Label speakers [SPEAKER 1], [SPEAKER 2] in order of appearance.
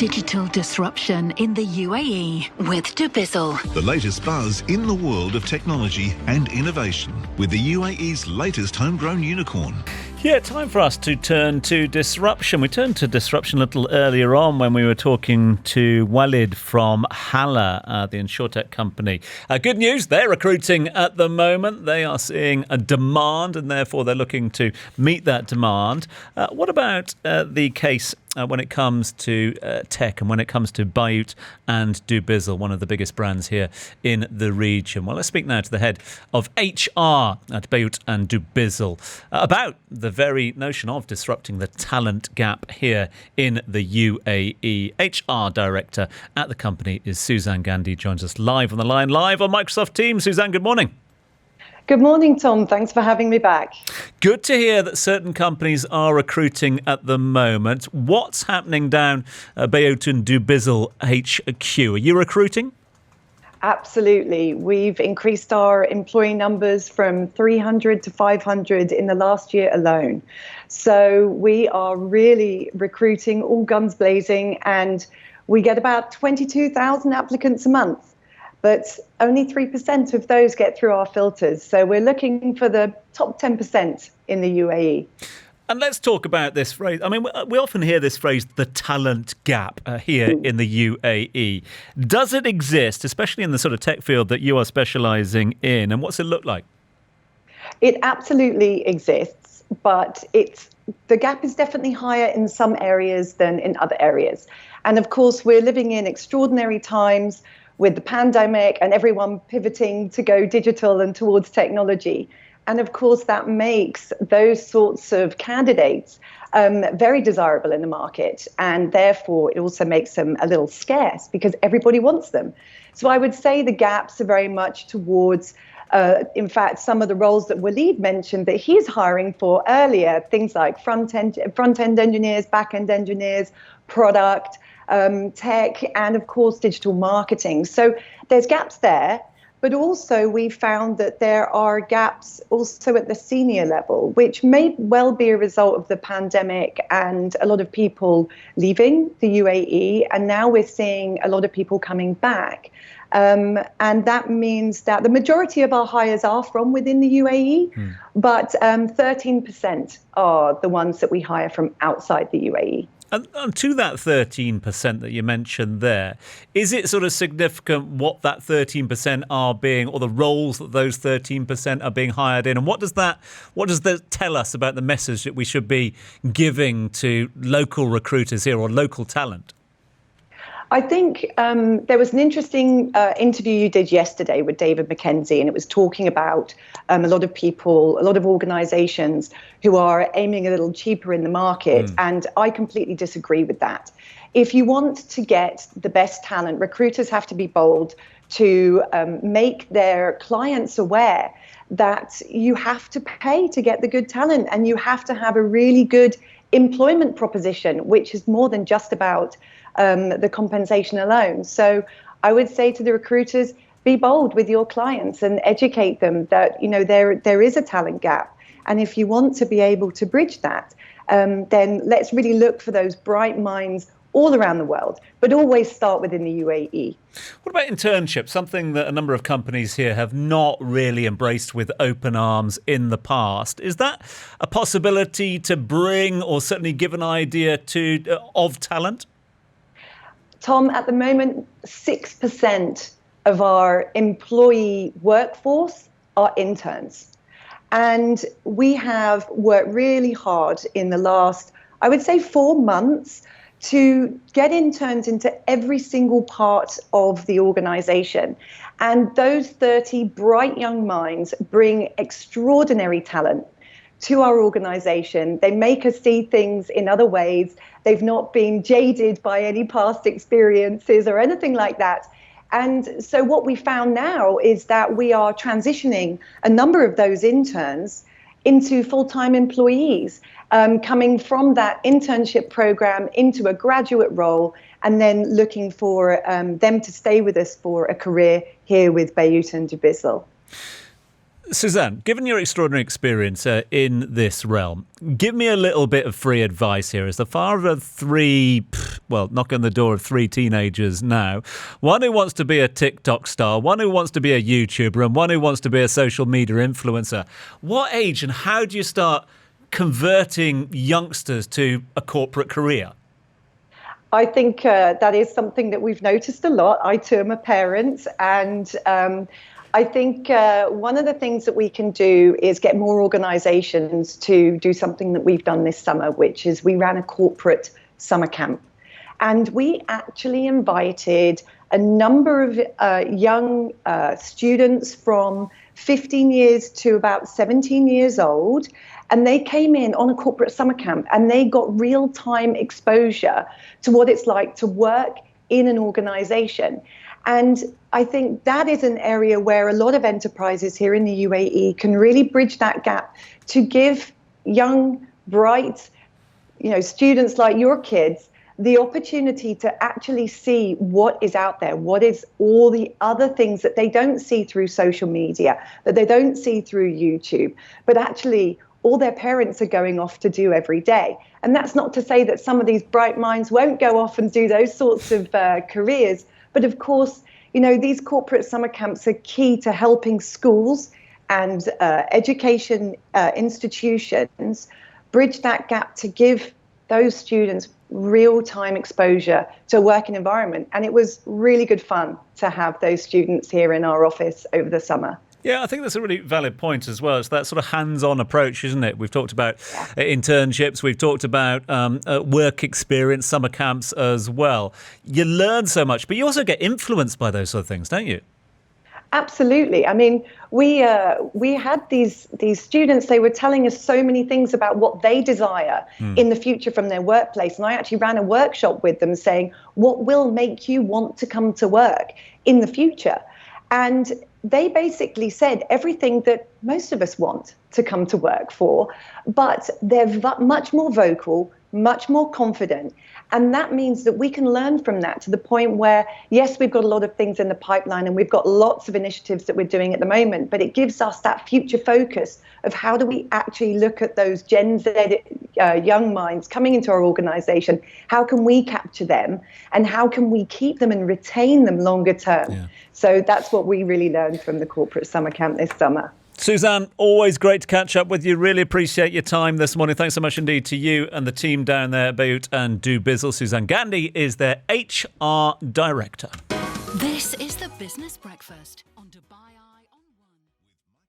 [SPEAKER 1] Digital disruption in the UAE with dubizzle.
[SPEAKER 2] The latest buzz in the world of technology and innovation with the UAE's latest homegrown unicorn.
[SPEAKER 3] Yeah, time for us to turn to disruption. We turned to disruption a little earlier on when we were talking to Walid from Hala, the insurtech company. Good news, they're recruiting at the moment. They are seeing a demand and therefore they're looking to meet that demand. What about the case when it comes to tech and when it comes to Bayut and dubizzle, one of the biggest brands here in the region? Well, let's speak now to the head of HR at Bayut and dubizzle about the very notion of disrupting the talent gap here in the UAE. HR director at the company is Suzanne Gandy, joins us live on the line, live on Microsoft Teams. Suzanne, good morning.
[SPEAKER 4] Good morning, Tom. Thanks for having me back.
[SPEAKER 3] Good to hear that certain companies are recruiting at the moment. What's happening down Bayut and dubizzle HQ? Are you recruiting?
[SPEAKER 4] Absolutely. We've increased our employee numbers from 300 to 500 in the last year alone. So we are really recruiting, all guns blazing, and we get about 22,000 applicants a month. But only 3% of those get through our filters. So we're looking for the top 10% in the UAE.
[SPEAKER 3] And let's talk about this phrase. I mean, we often hear this phrase, the talent gap here in the UAE. Does it exist, especially in the sort of tech field that you are specialising in? And what's it look like?
[SPEAKER 4] It absolutely exists, but the gap is definitely higher in some areas than in other areas. And of course, we're living in extraordinary times with the pandemic and everyone pivoting to go digital and towards technology. And of course, that makes those sorts of candidates very desirable in the market. And therefore, it also makes them a little scarce because everybody wants them. So I would say the gaps are very much towards, in fact, some of the roles that Walid mentioned that he's hiring for earlier, things like front-end engineers, back-end engineers, product, tech, and of course, digital marketing. So there's gaps there, but also we found that there are gaps also at the senior level, which may well be a result of the pandemic and a lot of people leaving the UAE. And now we're seeing a lot of people coming back. And that means that the majority of our hires are from within the UAE, but 13% are the ones that we hire from outside the UAE.
[SPEAKER 3] And to that 13% that you mentioned there, is it sort of significant what that 13% are being, or the roles that those 13% are being hired in? And what does that tell us about the message that we should be giving to local recruiters here or local talent?
[SPEAKER 4] I think there was an interesting interview you did yesterday with David McKenzie, and it was talking about a lot of people, a lot of organizations who are aiming a little cheaper in the market. And I completely disagree with that. If you want to get the best talent, recruiters have to be bold to make their clients aware that you have to pay to get the good talent, and you have to have a really good employment proposition, which is more than just about the compensation alone. So I would say to the recruiters, be bold with your clients and educate them that, you know, there is a talent gap. And if you want to be able to bridge that, then let's really look for those bright minds all around the world, but always start within the UAE.
[SPEAKER 3] What about internships? Something that a number of companies here have not really embraced with open arms in the past. Is that a possibility to bring or certainly give an idea of talent?
[SPEAKER 4] Tom, at the moment, 6% of our employee workforce are interns. And we have worked really hard in the last, I would say, 4 months to get interns into every single part of the organization. And those 30 bright young minds bring extraordinary talent to our organization. They make us see things in other ways. They've not been jaded by any past experiences or anything like that. And so what we found now is that we are transitioning a number of those interns into full-time employees, coming from that internship program into a graduate role, and then looking for them to stay with us for a career here with Bayut and dubizzle.
[SPEAKER 3] Suzanne, given your extraordinary experience in this realm, give me a little bit of free advice here. As the father of three, knock on the door of three teenagers now, one who wants to be a TikTok star, one who wants to be a YouTuber, and one who wants to be a social media influencer. What age and how do you start converting youngsters to a corporate career?
[SPEAKER 4] I think that is something that we've noticed a lot. I too am a parent, and I think one of the things that we can do is get more organisations to do something that we've done this summer, which is we ran a corporate summer camp. And we actually invited a number of young students from 15 years to about 17 years old. And they came in on a corporate summer camp and they got real-time exposure to what it's like to work in an organisation. And I think that is an area where a lot of enterprises here in the UAE can really bridge that gap to give young, bright, students like your kids the opportunity to actually see what is out there, what is all the other things that they don't see through social media, that they don't see through YouTube, but actually all their parents are going off to do every day. And that's not to say that some of these bright minds won't go off and do those sorts of careers. But of course, these corporate summer camps are key to helping schools and education institutions bridge that gap to give those students real-time exposure to a working environment. And it was really good fun to have those students here in our office over the summer.
[SPEAKER 3] Yeah, I think that's a really valid point as well. It's that sort of hands-on approach, isn't it? We've talked about internships. We've talked about work experience, summer camps as well. You learn so much, but you also get influenced by those sort of things, don't you?
[SPEAKER 4] Absolutely. I mean, we had these students, they were telling us so many things about what they desire in the future from their workplace. And I actually ran a workshop with them saying, what will make you want to come to work in the future? And they basically said everything that most of us want to come to work for, but they're much more vocal, much more confident. And that means that we can learn from that to the point where, yes, we've got a lot of things in the pipeline and we've got lots of initiatives that we're doing at the moment, but it gives us that future focus of how do we actually look at those Gen Z young minds coming into our organisation, how can we capture them and how can we keep them and retain them longer term? Yeah. So that's what we really learned from the corporate summer camp this summer.
[SPEAKER 3] Suzanne, always great to catch up with you. Really appreciate your time this morning. Thanks so much indeed to you and the team down there at Bayut and dubizzle. Suzanne Gandy is their HR director.
[SPEAKER 1] This is the Business Breakfast on Dubai.